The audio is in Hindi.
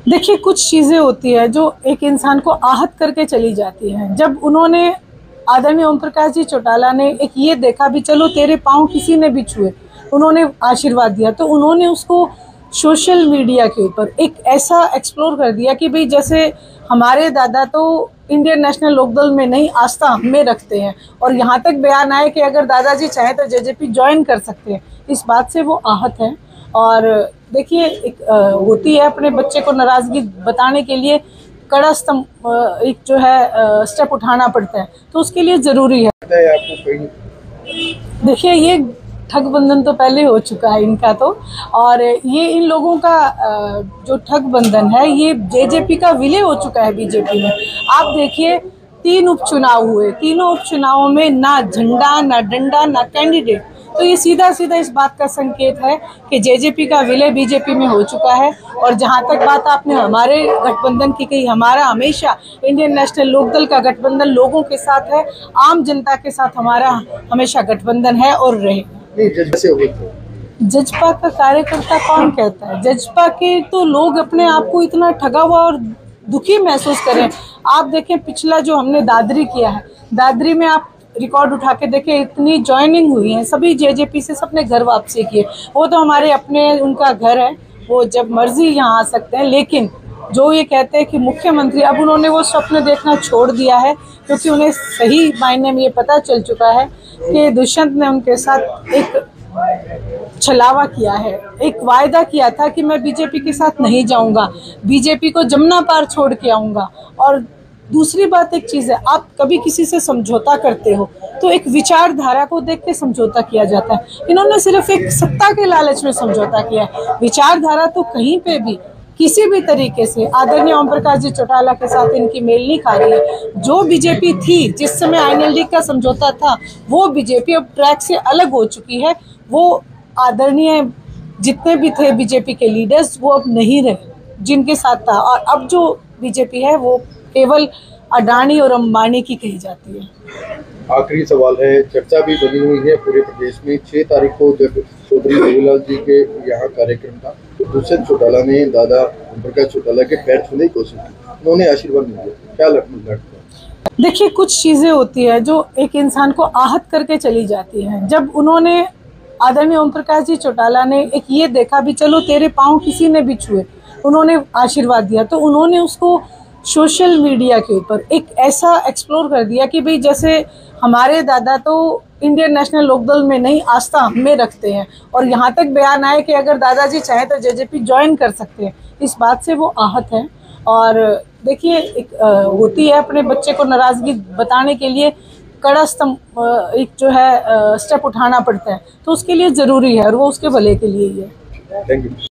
देखिए, कुछ चीज़ें होती है जो एक इंसान को आहत करके चली जाती हैं। जब उन्होंने आदरणीय ओम प्रकाश जी चौटाला ने एक ये देखा भी चलो तेरे पाँव किसी ने भी छुए, उन्होंने आशीर्वाद दिया, तो उन्होंने उसको सोशल मीडिया के ऊपर एक ऐसा एक्सप्लोर कर दिया कि भाई जैसे हमारे दादा तो इंडियन नेशनल लोकदल में नहीं, आस्था हम में रखते हैं, और यहाँ तक बयान आए कि अगर दादाजी चाहें तो जेजेपी ज्वाइन कर सकते हैं। इस बात से वो आहत हैं। और देखिए, एक होती है अपने बच्चे को नाराज़गी बताने के लिए कड़ा एक जो है स्टेप उठाना पड़ता है, तो उसके लिए ज़रूरी है। देखिए, ये ठग बंधन तो पहले हो चुका है इनका तो, और ये इन लोगों का जो ठग बंधन है ये जेजेपी का विलय हो चुका है बीजेपी में। आप देखिए, 3 उपचुनाव हुए, तीनों उपचुनावों में ना झंडा, ना डंडा, ना कैंडिडेट। तो ये सीधा सीधा इस बात का संकेत है कि जेजेपी का विलय बीजेपी में हो चुका है। और जहां तक बात आपने हमारे गठबंधन की कही, हमारा हमेशा इंडियन नेशनल लोकदल का गठबंधन लोगों के साथ है, आम जनता के साथ हमारा हमेशा गठबंधन है और रहेगा। जजपा का कार्यकर्ता कौन कहता है? जजपा के तो लोग अपने आप को इतना ठगा हुआ और दुखी महसूस करें। आप देखें, पिछला जो हमने दादरी किया है, दादरी में आप रिकॉर्ड उठा के देखें, इतनी ज्वाइनिंग हुई है, सभी जेजेपी से सबने घर वापसी किए। वो तो हमारे अपने, उनका घर है, वो जब मर्जी यहाँ आ सकते हैं। लेकिन जो ये कहते हैं कि मुख्यमंत्री, अब उन्होंने वो स्वप्न देखना छोड़ दिया है, क्योंकि उन्हें सही मायने में ये पता चल चुका है कि दुष्यंत ने उनके साथ एक छलावा किया है, एक वायदा किया था कि मैं बीजेपी के साथ नहीं जाऊंगा, बीजेपी को जमुना पार छोड़ के आऊंगा। और दूसरी बात एक चीज़ है, आप कभी किसी से समझौता करते हो तो एक विचारधारा को देख के समझौता किया जाता है। इन्होंने सिर्फ एक सत्ता के लालच में समझौता किया है। विचारधारा तो कहीं पे भी किसी भी तरीके से आदरणीय ओम प्रकाश जी चौटाला के साथ इनकी मेल नहीं खा रही है। जो बीजेपी थी, जिस समय आईएनएलडी का समझौता था, वो बीजेपी अब ट्रैक से अलग हो चुकी है। वो आदरणीय जितने भी थे बीजेपी के लीडर्स, वो अब नहीं रहे जिनके साथ था। और अब जो बीजेपी है वो केवल अडानी और अंबानी की कही जाती है। आखिरी सवाल है, चर्चा भी बनी हुई है पूरे प्रदेश में। 6 तारीख को जब चौधरी देवीलाल जी के यहाँ कार्यक्रम था, तो दुष्यंत चौटाला ने दादा ओम प्रकाश चौटाला के पैर छूने की कोशिश की, उन्होंने आशीर्वाद नहीं दिया। क्या लगता है? देखिए, कुछ चीजें होती है जो एक इंसान को आहत करके चली जाती हैं। जब उन्होंने आदरणीय ओम प्रकाश जी चौटाला ने एक ये देखा भी चलो तेरे पाँव किसी ने भी छुए, उन्होंने आशीर्वाद दिया, तो उन्होंने उसको सोशल मीडिया के ऊपर एक ऐसा एक्सप्लोर कर दिया कि भाई जैसे हमारे दादा तो इंडियन नेशनल लोकदल में नहीं, आस्था हम में रखते हैं, और यहाँ तक बयान आए कि अगर दादाजी चाहें तो जेजेपी ज्वाइन कर सकते हैं। इस बात से वो आहत हैं। और देखिए, एक होती है अपने बच्चे को नाराज़गी बताने के लिए कड़ा एक जो है स्टेप उठाना पड़ता है, तो उसके लिए ज़रूरी है, और वो उसके भले के लिए ही है। Thank you.